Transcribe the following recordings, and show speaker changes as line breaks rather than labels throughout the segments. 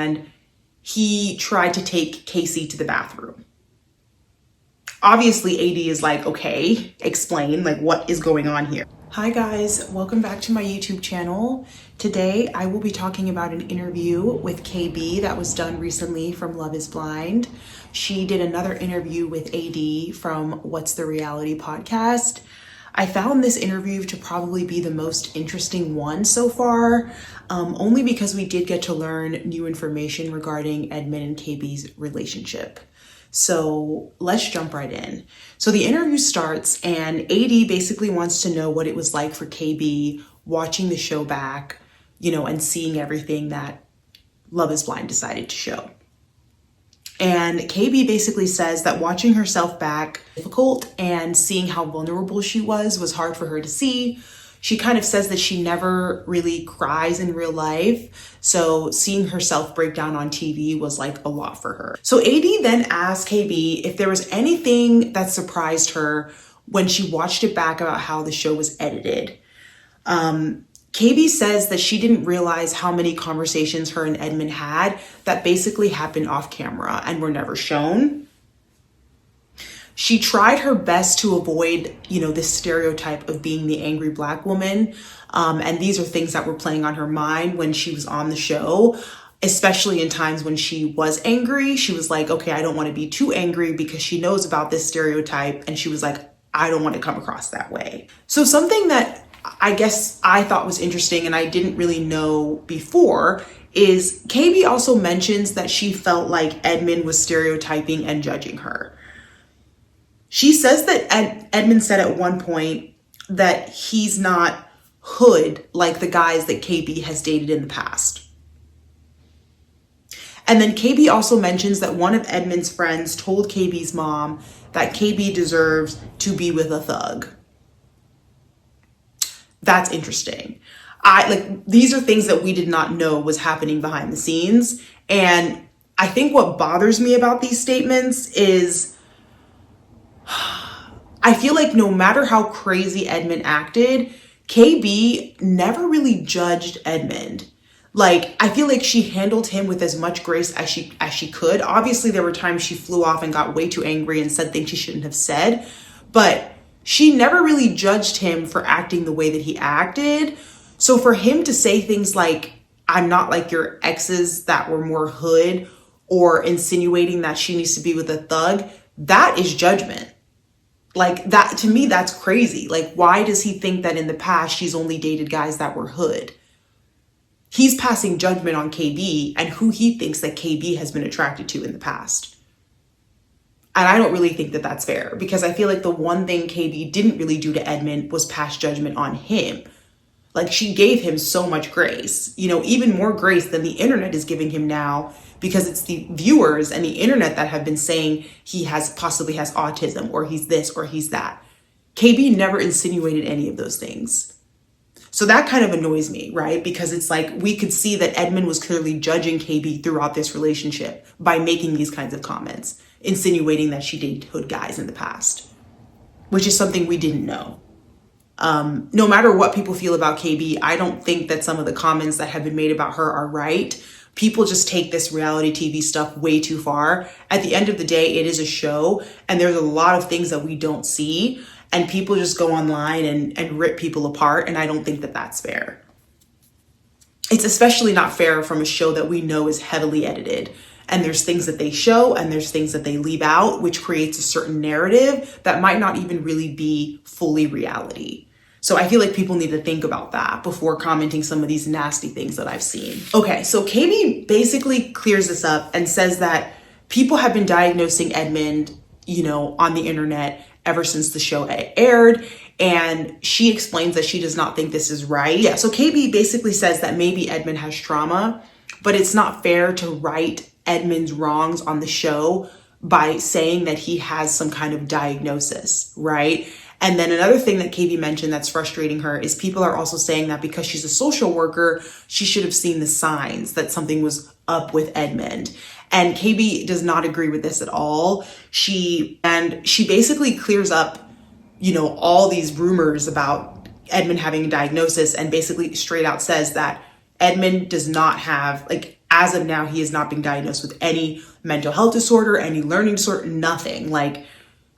and he tried to take Casey to the bathroom. Obviously, AD is like, okay, explain, like, what is going on here? Hi guys, welcome back to my YouTube channel. Today, I will be talking about an interview with KB that was done recently from Love is Blind. She did another interview with AD from What's the Reality podcast. I found this interview to probably be the most interesting one so far, only because we did get to learn new information regarding Edmond and KB's relationship. So let's jump right in. So the interview starts and AD basically wants to know what it was like for KB watching the show back, and seeing everything that Love is Blind decided to show. And KB basically says that watching herself back was difficult and seeing how vulnerable she was hard for her to see. She kind of says that she never really cries in real life. So seeing herself break down on TV was like a lot for her. So AD then asked KB if there was anything that surprised her when she watched it back about how the show was edited. KB says that she didn't realize how many conversations her and Edmond had that basically happened off camera and were never shown. She tried her best to avoid, this stereotype of being the angry Black woman. And these are things that were playing on her mind when she was on the show, especially in times when she was angry. She was like, okay, I don't want to be too angry because she knows about this stereotype. And she was like, I don't want to come across that way. So something that I guess I thought was interesting and I didn't really know before is KB also mentions that she felt like Edmond was stereotyping and judging her. She says that Edmond said at one point that he's not hood like the guys that KB has dated in the past. And then KB also mentions that one of Edmond's friends told KB's mom that KB deserves to be with a thug. That's interesting. These are things that we did not know was happening behind the scenes. And I think what bothers me about these statements is I feel like no matter how crazy Edmond acted, KB never really judged Edmond. I feel like she handled him with as much grace as she could. Obviously, there were times she flew off and got way too angry and said things she shouldn't have said, but she never really judged him for acting the way that he acted. So for him to say things like, I'm not like your exes that were more hood, or insinuating that she needs to be with a thug, that is judgment. That, to me, that's crazy. Why does he think that in the past she's only dated guys that were hood? He's passing judgment on KB and who he thinks that KB has been attracted to in the past. And I don't really think that that's fair, because I feel like the one thing KB didn't really do to Edmond was pass judgment on him. She gave him so much grace, even more grace than the internet is giving him now, because it's the viewers and the internet that have been saying he possibly has autism, or he's this, or he's that. KB never insinuated any of those things. So that kind of annoys me, right? Because it's we could see that Edmond was clearly judging KB throughout this relationship by making these kinds of comments, insinuating that she dated hood guys in the past, which is something we didn't know. No matter what people feel about KB, I don't think that some of the comments that have been made about her are right. People just take this reality TV stuff way too far. At the end of the day, it is a show, and there's a lot of things that we don't see, and people just go online and rip people apart, and I don't think that that's fair. It's especially not fair from a show that we know is heavily edited, and there's things that they show and there's things that they leave out, which creates a certain narrative that might not even really be fully reality. So I feel like people need to think about that before commenting some of these nasty things that I've seen. Okay, so KB basically clears this up and says that people have been diagnosing Edmond, on the internet ever since the show aired. And she explains that she does not think this is right. Yeah, so KB basically says that maybe Edmond has trauma, but it's not fair to right Edmond's wrongs on the show by saying that he has some kind of diagnosis, right? And then another thing that KB mentioned that's frustrating her is people are also saying that because she's a social worker, she should have seen the signs that something was up with Edmond. And KB does not agree with this at all. She basically clears up, all these rumors about Edmond having a diagnosis, and basically straight out says that Edmond does not have, as of now, he has not been diagnosed with any mental health disorder, any learning disorder, nothing. Like,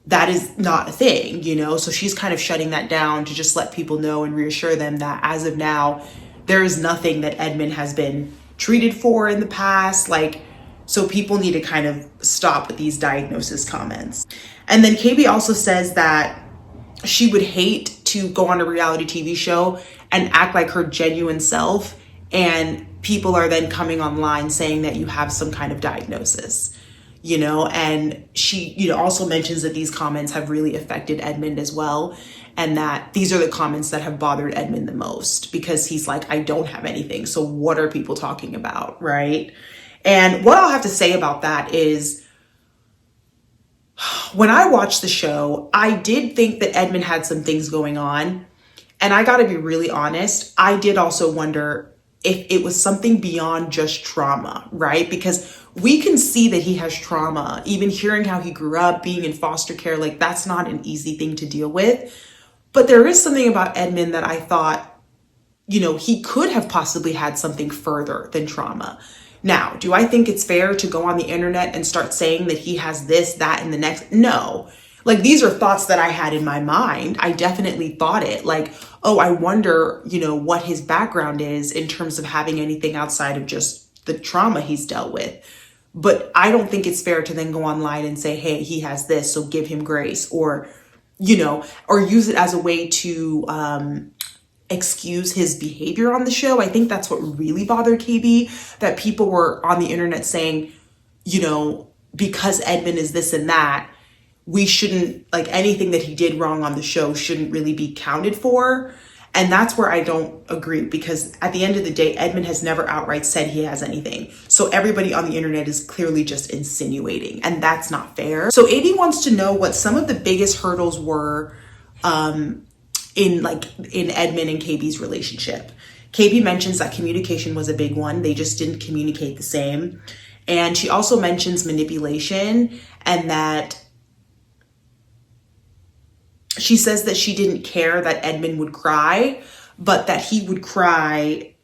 that is not a thing, you know? So she's kind of shutting that down to just let people know and reassure them that as of now, there is nothing that Edmund has been treated for in the past. Like, so people need to kind of stop with these diagnosis comments. And then KB also says that she would hate to go on a reality TV show and act like her genuine self, and people are then coming online saying that you have some kind of diagnosis, you know? And she, you know, also mentions that these comments have really affected Edmund as well, and that these are the comments that have bothered Edmund the most, because he's like, I don't have anything, so what are people talking about, right? And what I'll have to say about that is, when I watched the show, I did think that Edmund had some things going on. And I gotta be really honest, I did also wonder if it was something beyond just trauma, right? Because we can see that he has trauma, even hearing how he grew up, being in foster care, like that's not an easy thing to deal with. But there is something about Edmund that I thought, you know, he could have possibly had something further than trauma. Now, do I think it's fair to go on the internet and start saying that he has this, that, and the next? No. Like, these are thoughts that I had in my mind. I definitely thought it. Like, oh, I wonder, you know, what his background is in terms of having anything outside of just the trauma he's dealt with. But I don't think it's fair to then go online and say, hey, he has this, so give him grace, or, you know, or use it as a way to excuse his behavior on the show. I think that's what really bothered KB, that people were on the internet saying, you know, because Edmund is this and that, we shouldn't, like, anything that he did wrong on the show shouldn't really be counted for. And that's where I don't agree, because at the end of the day, Edmund has never outright said he has anything. So everybody on the internet is clearly just insinuating, and that's not fair. So AD wants to know what some of the biggest hurdles were in Edmund and KB's relationship. KB mentions that communication was a big one. They just didn't communicate the same. And she also mentions manipulation, and that she says that she didn't care that Edmund would cry, but that he would cry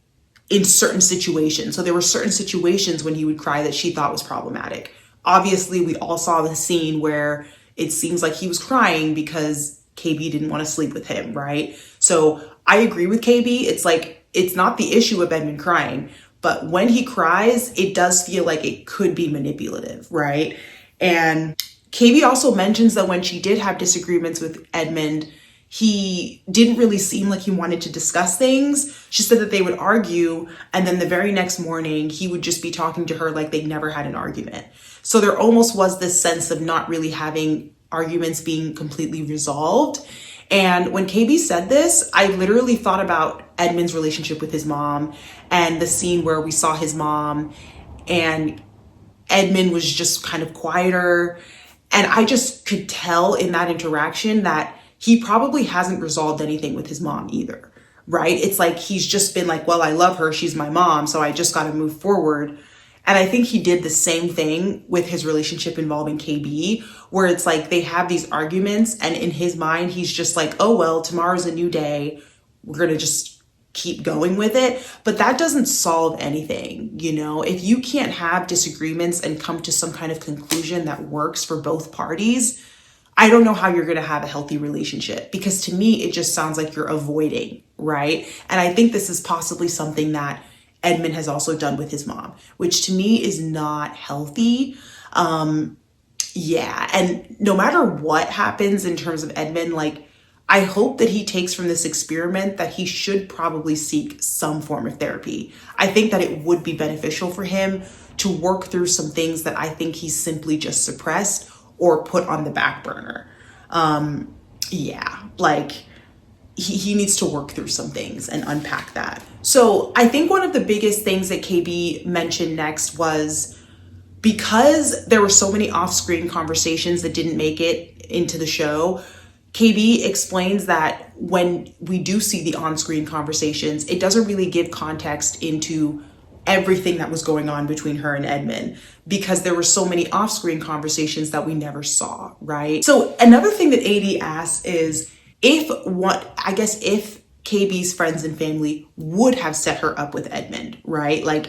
in certain situations. So there were certain situations when he would cry that she thought was problematic. Obviously, we all saw the scene where it seems like he was crying because KB didn't want to sleep with him, right? So I agree with KB. It's like, it's not the issue of Edmund crying, but when he cries, it does feel like it could be manipulative, right? And KB also mentions that when she did have disagreements with Edmund, he didn't really seem like he wanted to discuss things. She said that they would argue, and then the very next morning, he would just be talking to her like they'd never had an argument. So there almost was this sense of not really having arguments being completely resolved. And when KB said this, I literally thought about Edmund's relationship with his mom, and the scene where we saw his mom and Edmund was just kind of quieter. And I just could tell in that interaction that he probably hasn't resolved anything with his mom either, right? It's like he's just been like, well, I love her, she's my mom, so I just got to move forward. And I think he did the same thing with his relationship involving KB, where it's like they have these arguments, and in his mind, he's just like, oh, well, tomorrow's a new day. We're going to just keep going with it. But that doesn't solve anything. You know, if you can't have disagreements and come to some kind of conclusion that works for both parties, I don't know how you're going to have a healthy relationship, because to me, it just sounds like you're avoiding, right? And I think this is possibly something that Edmund has also done with his mom, which to me is not healthy. Yeah. And no matter what happens in terms of Edmund, like, I hope that he takes from this experiment that he should probably seek some form of therapy. I think that it would be beneficial for him to work through some things that I think he's simply just suppressed or put on the back burner. Yeah, like he needs to work through some things and unpack that. So I think one of the biggest things that KB mentioned next was, because there were so many off-screen conversations that didn't make it into the show, KB explains that when we do see the on-screen conversations, it doesn't really give context into everything that was going on between her and Edmund, because there were so many off-screen conversations that we never saw, right? So another thing that AD asks is if KB's friends and family would have set her up with Edmund, right? Like,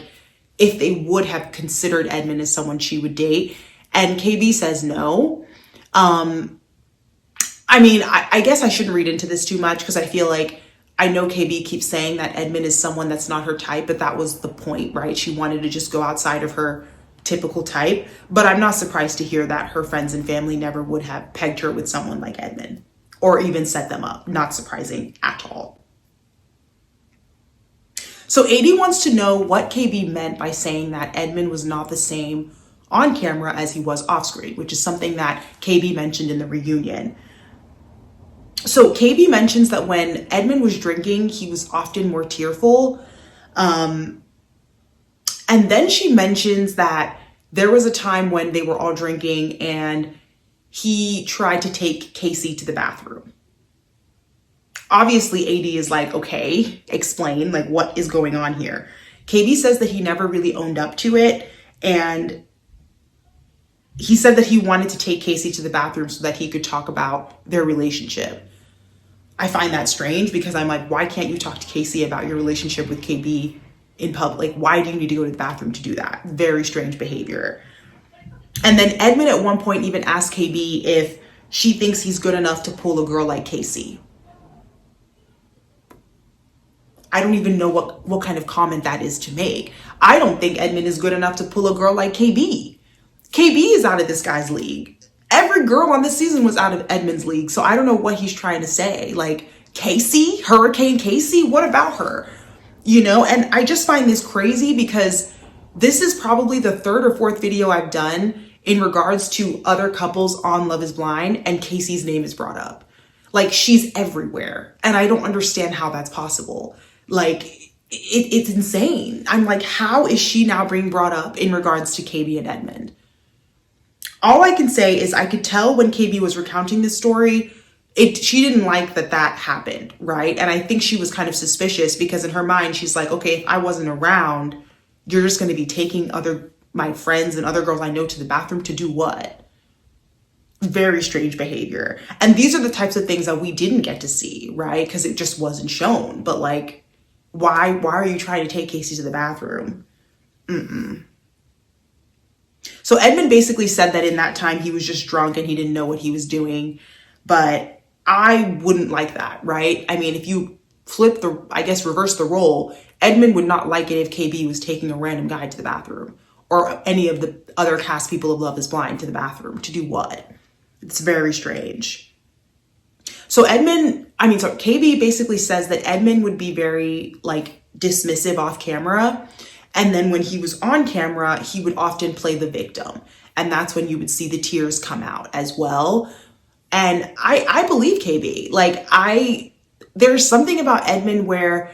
if they would have considered Edmund as someone she would date. And KB says no. I mean, I guess I shouldn't read into this too much because I feel like I know KB keeps saying that Edmund is someone that's not her type, but that was the point, right? She wanted to just go outside of her typical type. But I'm not surprised to hear that her friends and family never would have pegged her with someone like Edmund or even set them up. Not surprising at all. So AD wants to know what KB meant by saying that Edmund was not the same on camera as he was off screen, which is something that KB mentioned in the reunion. So KB mentions that when Edmund was drinking, he was often more tearful. And then she mentions that there was a time when they were all drinking and he tried to take Casey to the bathroom. Obviously, AD is like, okay, explain, like, what is going on here? KB says that he never really owned up to it. And he said that he wanted to take Casey to the bathroom so that he could talk about their relationship. I find that strange because I'm like, why can't you talk to Casey about your relationship with KB in public? Why do you need to go to the bathroom to do that? Very strange behavior. And then Edmund at one point even asked KB if she thinks he's good enough to pull a girl like Casey. I don't even know what kind of comment that is to make. I don't think Edmund is good enough to pull a girl like KB. KB is out of this guy's league. Every girl on this season was out of Edmund's league. So I don't know what he's trying to say. Like, Casey, Hurricane Casey, what about her? You know, and I just find this crazy because this is probably the third or fourth video I've done in regards to other couples on Love is Blind and Casey's name is brought up. Like, she's everywhere. And I don't understand how that's possible. Like, it's insane. I'm like, how is she now being brought up in regards to KB and Edmund? All I can say is I could tell when KB was recounting this story, she didn't like that happened, right? And I think she was kind of suspicious because in her mind, she's like, okay, if I wasn't around, you're just going to be taking my friends and other girls I know to the bathroom to do what? Very strange behavior. And these are the types of things that we didn't get to see, right? Because it just wasn't shown. But like, why are you trying to take Casey to the bathroom? So Edmund basically said that in that time he was just drunk and he didn't know what he was doing. But I wouldn't like that, right? I mean, if you reverse the role, Edmund would not like it if KB was taking a random guy to the bathroom or any of the other cast people of Love is Blind to the bathroom. To do what? It's very strange. So KB basically says that Edmund would be very like dismissive off camera. And then when he was on camera, he would often play the victim. And that's when you would see the tears come out as well. And I believe KB. Like, there's something about Edmund where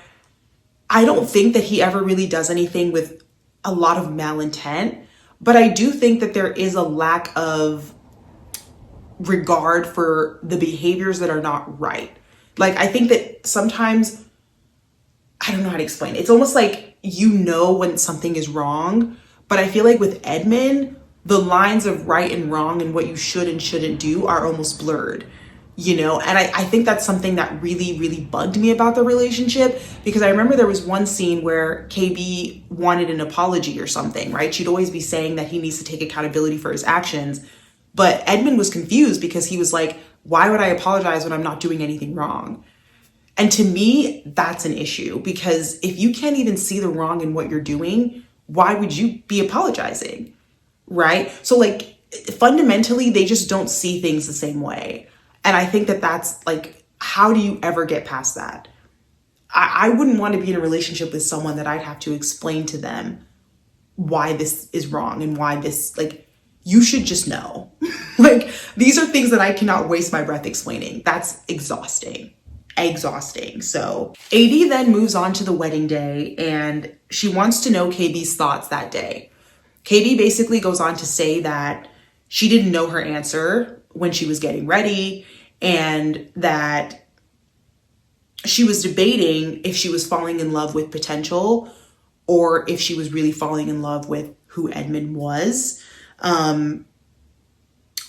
I don't think that he ever really does anything with a lot of malintent. But I do think that there is a lack of regard for the behaviors that are not right. Like, I think that sometimes, I don't know how to explain it. It's almost like you know when something is wrong, but I feel like with Edmund, the lines of right and wrong and what you should and shouldn't do are almost blurred, you know? And I think that's something that really, really bugged me about the relationship because I remember there was one scene where KB wanted an apology or something, right? She'd always be saying that he needs to take accountability for his actions. But Edmund was confused because he was like, why would I apologize when I'm not doing anything wrong? And to me, that's an issue because if you can't even see the wrong in what you're doing, why would you be apologizing? Right? So like fundamentally, they just don't see things the same way. And I think that that's like, how do you ever get past that? I wouldn't want to be in a relationship with someone that I'd have to explain to them why this is wrong and why this, like, you should just know. Like, these are things that I cannot waste my breath explaining. That's exhausting. So AD then moves on to the wedding day and she wants to know KB's thoughts that day. KB basically goes on to say that she didn't know her answer when she was getting ready and that she was debating if she was falling in love with potential or if she was really falling in love with who Edmund was.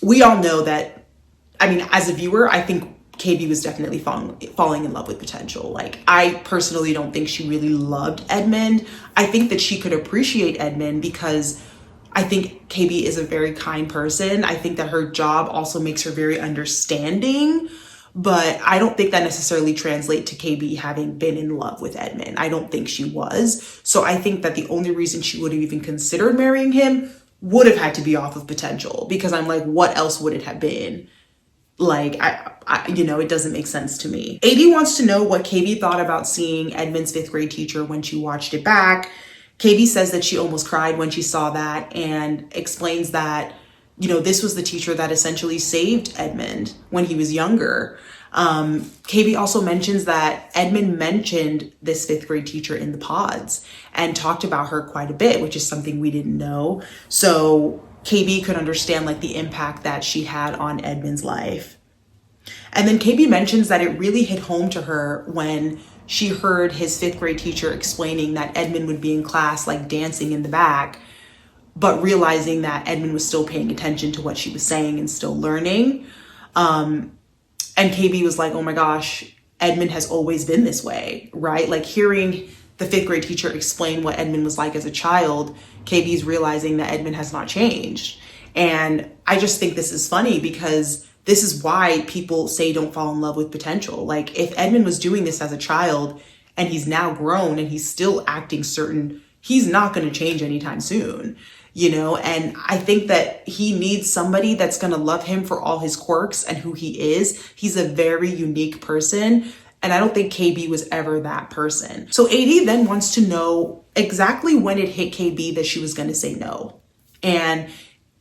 We all know that, I mean, as a viewer, I think KB was definitely falling in love with potential. Like, I personally don't think she really loved Edmund. I think that she could appreciate Edmund because I think KB is a very kind person. I think that her job also makes her very understanding, but I don't think that necessarily translates to KB having been in love with Edmund. I don't think she was. So I think that the only reason she would have even considered marrying him would have had to be off of potential, because I'm like, what else would it have been? Like, it doesn't make sense to me. AD wants to know what KB thought about seeing Edmund's 5th grade teacher when she watched it back. KB says that she almost cried when she saw that, and explains that, this was the teacher that essentially saved Edmund when he was younger. KB also mentions that Edmund mentioned this 5th grade teacher in the pods and talked about her quite a bit, which is something we didn't know. So KB could understand like the impact that she had on Edmund's life. And then KB mentions that it really hit home to her when she heard his 5th grade teacher explaining that Edmund would be in class like dancing in the back, but realizing that Edmund was still paying attention to what she was saying and still learning. And KB was like, oh my gosh, Edmund has always been this way, right? Like, hearing the 5th grade teacher explain what Edmund was like as a child, KB's realizing that Edmund has not changed. And I just think this is funny because this is why people say don't fall in love with potential. Like, if Edmund was doing this as a child and he's now grown and he's still acting certain, he's not going to change anytime soon, And I think that he needs somebody that's going to love him for all his quirks and who he is. He's a very unique person. And I don't think KB was ever that person. So AD then wants to know exactly when it hit KB that she was going to say no. And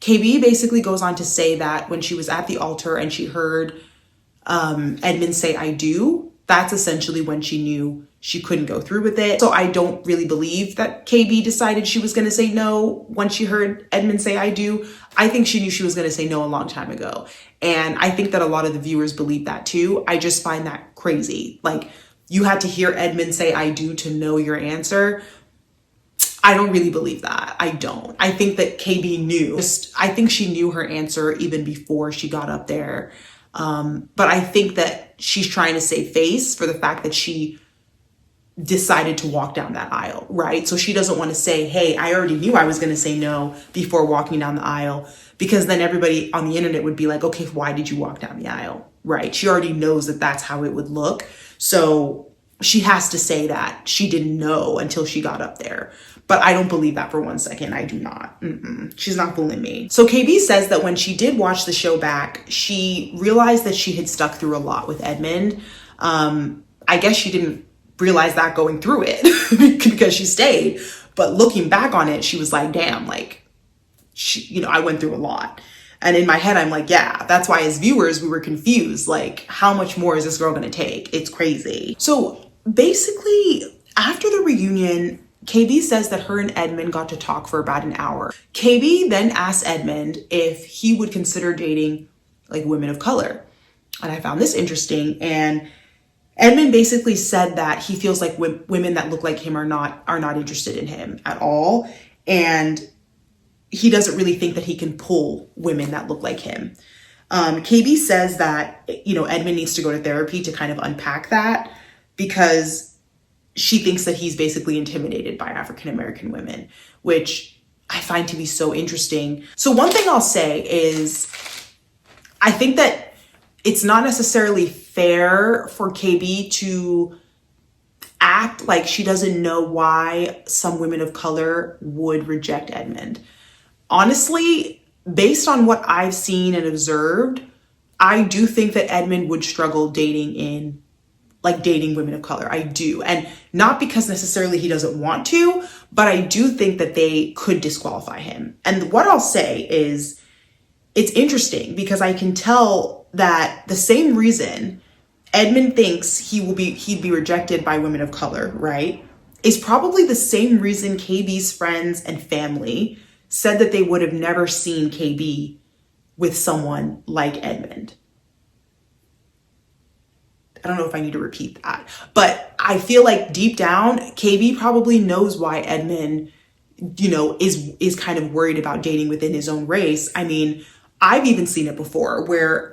KB basically goes on to say that when she was at the altar and she heard Edmund say, I do, that's essentially when she knew she couldn't go through with it. So I don't really believe that KB decided she was going to say no when she heard Edmund say, I do. I think she knew she was going to say no a long time ago. And I think that a lot of the viewers believe that too. I just find that crazy. Like, you had to hear Edmund say, I do, to know your answer. I don't really believe that. I don't. I think that KB knew. I think she knew her answer even before she got up there. But I think that she's trying to save face for the fact that she decided to walk down that aisle, right? So she doesn't want to say, hey, I already knew I was going to say no before walking down the aisle, because then everybody on the internet would be like, okay, why did you walk down the aisle, right? She already knows that that's how it would look. So she has to say that she didn't know until she got up there. But I don't believe that for one second. I do not. She's not fooling me. So KB says that when she did watch the show back, she realized that she had stuck through a lot with Edmund. I guess she didn't realize that going through it because she stayed. But looking back on it, she was like, damn, like, I went through a lot. And in my head, I'm like, yeah, that's why as viewers, we were confused. Like, how much more is this girl going to take? It's crazy. So basically, after the reunion, KB says that her and Edmund got to talk for about an hour. KB then asked Edmund if he would consider dating like women of color. And I found this interesting. And Edmund basically said that he feels like women that look like him are not interested in him at all. And he doesn't really think that he can pull women that look like him. KB says that, Edmund needs to go to therapy to kind of unpack that, because she thinks that he's basically intimidated by African-American women, which I find to be so interesting. So one thing I'll say is, I think that it's not necessarily fair for KB to act like she doesn't know why some women of color would reject Edmund. Honestly, based on what I've seen and observed, I do think that Edmund would struggle dating women of color. I do. And not because necessarily he doesn't want to, but I do think that they could disqualify him. And what I'll say is, it's interesting because I can tell that the same reason Edmund thinks he'd be rejected by women of color, right, is probably the same reason KB's friends and family said that they would have never seen KB with someone like Edmund. I don't know if I need to repeat that, but I feel like deep down, KB probably knows why Edmund, is kind of worried about dating within his own race. I mean, I've even seen it before where,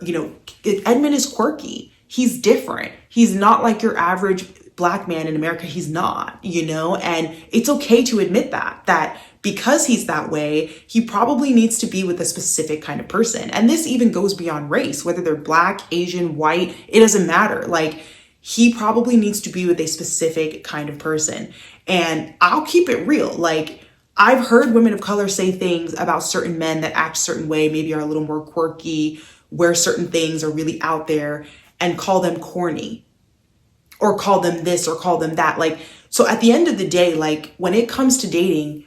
Edmund is quirky. he's different. He's not like your average Black man in America. He's not, you know, and it's okay to admit that because he's that way, he probably needs to be with a specific kind of person. And this even goes beyond race, whether they're Black, Asian, white, it doesn't matter. Like, he probably needs to be with a specific kind of person. And I'll keep it real. Like, I've heard women of color say things about certain men that act a certain way, maybe are a little more quirky, wear certain things, are really out there, and call them corny or call them this or call them that. Like, so at the end of the day, like, when it comes to dating,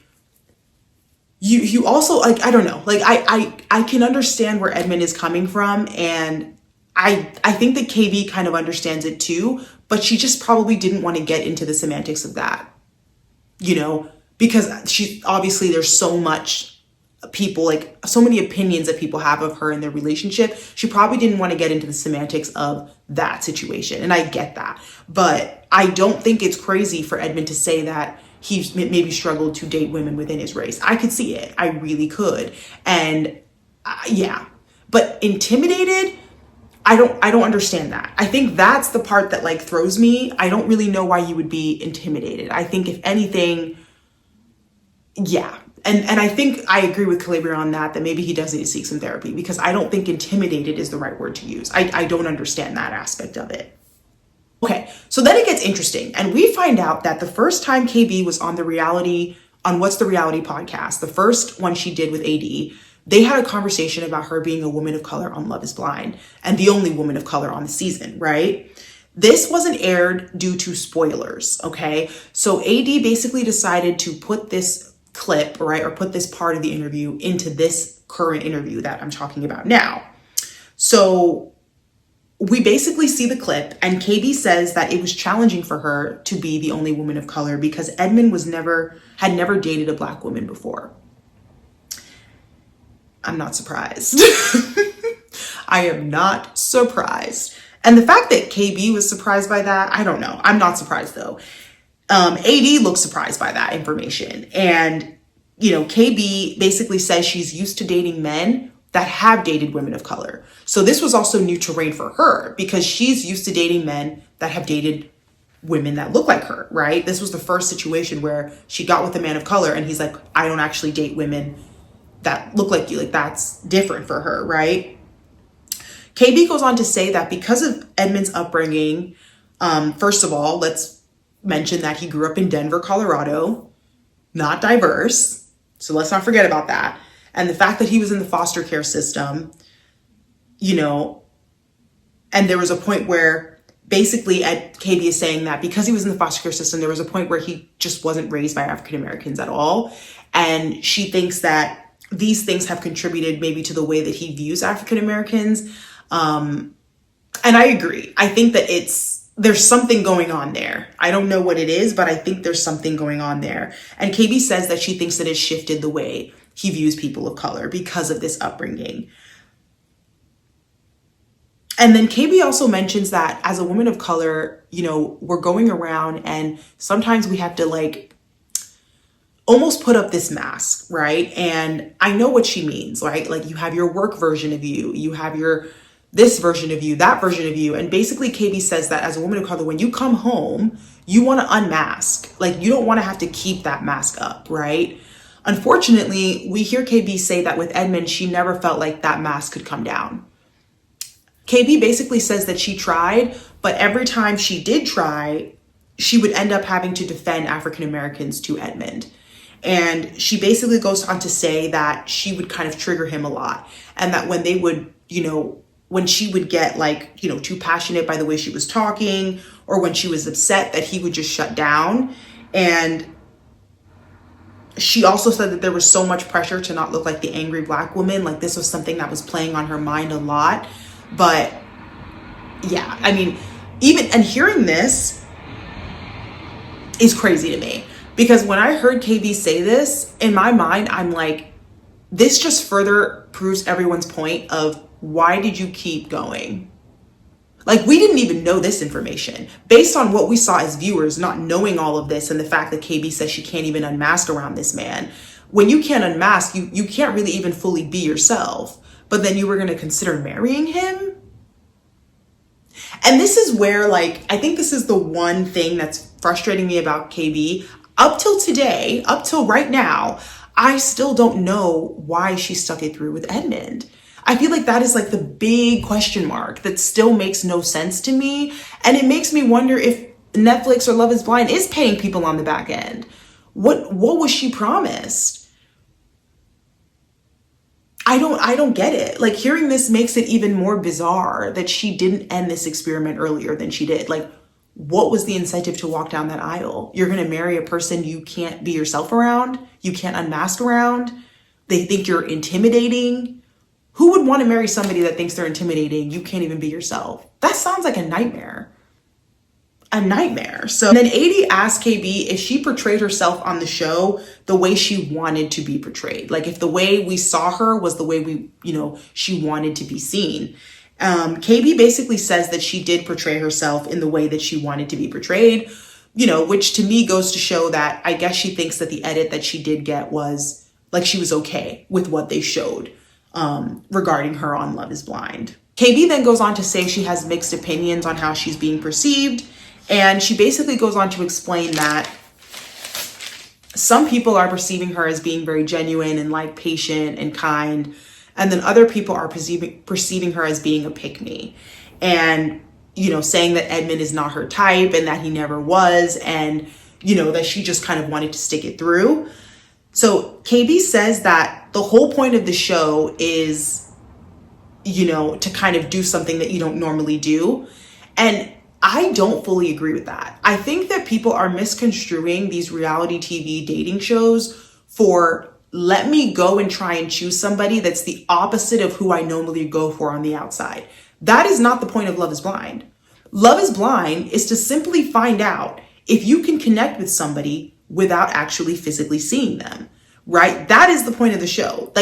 you also, like, I don't know, like, I can understand where Edmund is coming from, and I think that KB kind of understands it too, but she just probably didn't want to get into the semantics of that, you know, because she obviously, there's so much people, like so many opinions that people have of her and their relationship. She probably didn't want to get into the semantics of that situation. And I get that, but I don't think it's crazy for Edmund to say that he maybe struggled to date women within his race. I could see it. I really could. And yeah, but intimidated, I don't understand that. I think that's the part that like throws me. I don't really know why you would be intimidated. I think if anything, yeah. And I think I agree with Calabria on that maybe he does need to seek some therapy, because I don't think intimidated is the right word to use. I don't understand that aspect of it. Okay, so then it gets interesting, and we find out that the first time KB was on What's the Reality podcast, the first one she did with AD, they had a conversation about her being a woman of color on Love is Blind, and the only woman of color on the season, right? This wasn't aired due to spoilers, okay? So AD basically decided to put this clip, right, or put this part of the interview into this current interview that I'm talking about now. So we basically see the clip, and KB says that it was challenging for her to be the only woman of color because Edmund had never dated a Black woman before. I'm not surprised. I am not surprised. And the fact that KB was surprised by that, I don't know. I'm not surprised though. AD looks surprised by that information. And, you know, KB basically says she's used to dating men that have dated women of color. So this was also new terrain for her because she's used to dating men that have dated women that look like her, right? This was the first situation where she got with a man of color and he's like, I don't actually date women that look like you. Like, that's different for her, right? KB goes on to say that because of Edmund's upbringing, first of all, let's mention that he grew up in Denver, Colorado, not diverse. So let's not forget about that. And the fact that he was in the foster care system, you know, and there was a point where basically KB is saying that because he was in the foster care system, there was a point where he just wasn't raised by African Americans at all. And she thinks that these things have contributed maybe to the way that he views African Americans. And I agree. I think that there's something going on there. I don't know what it is, but I think there's something going on there. And KB says that she thinks that it's shifted the way he views people of color because of this upbringing. And then KB also mentions that as a woman of color, you know, we're going around and sometimes we have to like almost put up this mask, right? And I know what she means, right? Like, you have your work version of you, you have your this version of you, that version of you. And basically KB says that as a woman of color, when you come home, you want to unmask. Like, you don't want to have to keep that mask up, right? Unfortunately, we hear KB say that with Edmund, she never felt like that mask could come down. KB basically says that she tried, but every time she did try, she would end up having to defend African Americans to Edmund. And she basically goes on to say that she would kind of trigger him a lot. And that when they would, you know, when she would get like, you know, too passionate by the way she was talking, or when she was upset, that he would just shut down. And she also said that there was so much pressure to not look like the angry Black woman. Like, this was something that was playing on her mind a lot. But yeah, I mean, even, and hearing this is crazy to me, because when I heard KB say this, in my mind, I'm like, this just further proves everyone's point of, why did you keep going? Like, we didn't even know this information. Based on what we saw as viewers, not knowing all of this, and the fact that KB says she can't even unmask around this man. When you can't unmask, you can't really even fully be yourself. But then you were going to consider marrying him? And this is where, like, I think this is the one thing that's frustrating me about KB. Up till today, up till right now, I still don't know why she stuck it through with Edmund. I feel like that is like the big question mark that still makes no sense to me. And it makes me wonder if Netflix or Love is Blind is paying people on the back end. What was she promised? I don't get it. Like, hearing this makes it even more bizarre that she didn't end this experiment earlier than she did. Like, what was the incentive to walk down that aisle? You're going to marry a person you can't be yourself around, you can't unmask around. They think you're intimidating. Who would want to marry somebody that thinks they're intimidating? You can't even be yourself. That sounds like a nightmare. A nightmare. So then AD asked KB if she portrayed herself on the show the way she wanted to be portrayed. Like, if the way we saw her was the way she wanted to be seen. KB basically says that she did portray herself in the way that she wanted to be portrayed, which to me goes to show that I guess she thinks that the edit that she did get was like, she was okay with what they showed regarding her on Love is Blind. KB then goes on to say she has mixed opinions on how she's being perceived. And she basically goes on to explain that some people are perceiving her as being very genuine and like patient and kind. And then other people are perceiving her as being a pick-me. And, saying that Edmund is not her type and that he never was. And, that she just kind of wanted to stick it through. So KB says that the whole point of the show is, to kind of do something that you don't normally do. And I don't fully agree with that. I think that people are misconstruing these reality TV dating shows for, let me go and try and choose somebody that's the opposite of who I normally go for on the outside. That is not the point of Love is Blind. Love is Blind is to simply find out if you can connect with somebody without actually physically seeing them, right? That is the point of the show.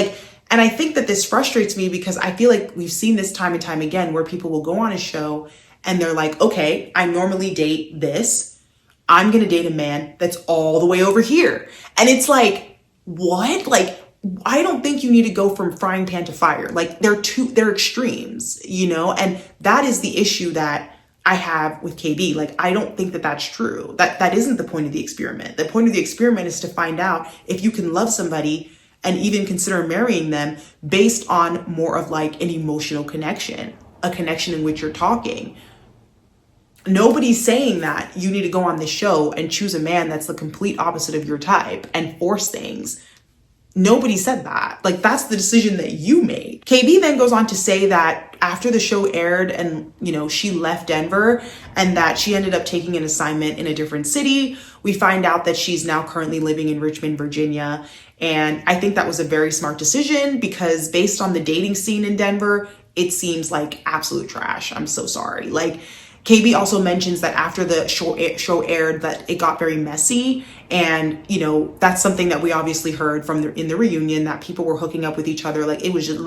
And I think that this frustrates me because I feel like we've seen this time and time again where people will go on a show and they're like, okay, I normally date this. I'm going to date a man that's all the way over here. And it's like, what? Like, I don't think you need to go from frying pan to fire. Like, they're extremes, and that is the issue that I have with KB. Like, I don't think that that's true. That isn't the point of the experiment. The point of the experiment is to find out if you can love somebody and even consider marrying them based on more of like an emotional connection, a connection in which you're talking. Nobody's saying that you need to go on this show and choose a man that's the complete opposite of your type and force things. Nobody said that. Like, that's the decision that you made. KB then goes on to say that after the show aired and, she left Denver and that she ended up taking an assignment in a different city, we find out that she's now currently living in Richmond, Virginia. And I think that was a very smart decision because based on the dating scene in Denver, it seems like absolute trash. I'm so sorry. Like, KB also mentions that after the show aired that it got very messy. And, that's something that we obviously heard in the reunion, that people were hooking up with each other. Like, it was just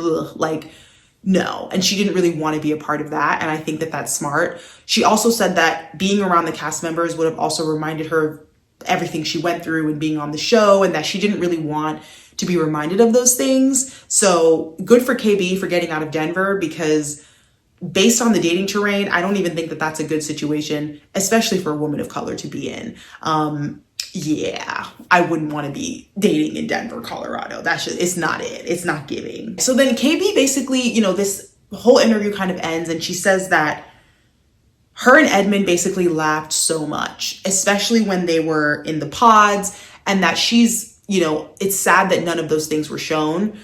no. And she didn't really want to be a part of that. And I think that that's smart. She also said that being around the cast members would have also reminded her of everything she went through and being on the show, and that she didn't really want to be reminded of those things. So good for KB for getting out of Denver, because based on the dating terrain, I don't even think that that's a good situation, especially for a woman of color to be in. Yeah, I wouldn't want to be dating in Denver, Colorado. It's not it. It's not giving. So then KB basically, this whole interview kind of ends and she says that her and Edmund basically laughed so much, especially when they were in the pods, and that she's, it's sad that none of those things were shown.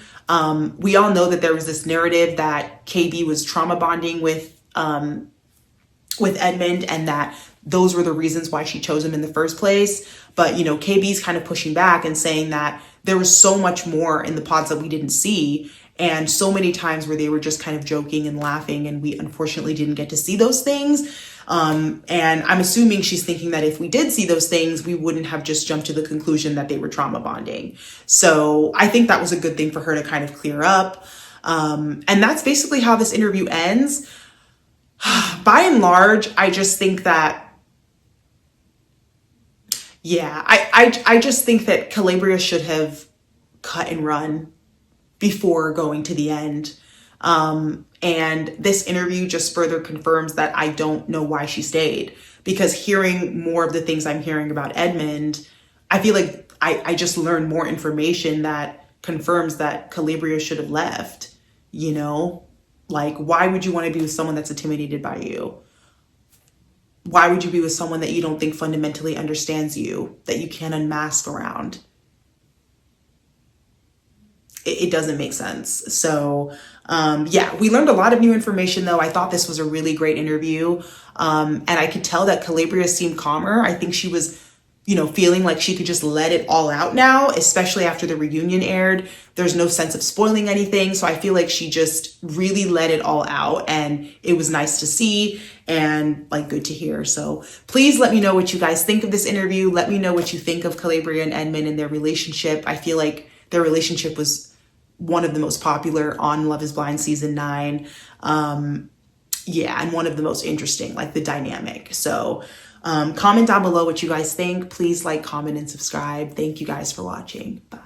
We all know that there was this narrative that KB was trauma bonding with Edmund, and that those were the reasons why she chose him in the first place. But, KB's kind of pushing back and saying that there was so much more in the pods that we didn't see, and so many times where they were just kind of joking and laughing, and we unfortunately didn't get to see those things. And I'm assuming she's thinking that if we did see those things, we wouldn't have just jumped to the conclusion that they were trauma bonding. So I think that was a good thing for her to kind of clear up. And that's basically how this interview ends. By and large, I just think that, I just think that Calabria should have cut and run before going to the end. And this interview just further confirms that I don't know why she stayed, because hearing more of the things I'm hearing about Edmund, I feel like I just learned more information that confirms that Calabria should have left, you know? Like, why would you want to be with someone that's intimidated by you? Why would you be with someone that you don't think fundamentally understands you, that you can't unmask around? It doesn't make sense. So yeah, we learned a lot of new information though. I thought this was a really great interview. And I could tell that Calabria seemed calmer. I think she was, you know, feeling like she could just let it all out now, especially after the reunion aired. There's no sense of spoiling anything. So I feel like she just really let it all out, and it was nice to see and like good to hear. So please let me know what you guys think of this interview. Let me know what you think of Calabria and Edmund and their relationship. I feel like their relationship was one of the most popular on Love is Blind season 9. Yeah, and one of the most interesting, like the dynamic. So comment down below what you guys think. Please like, comment, and subscribe. Thank you guys for watching. Bye.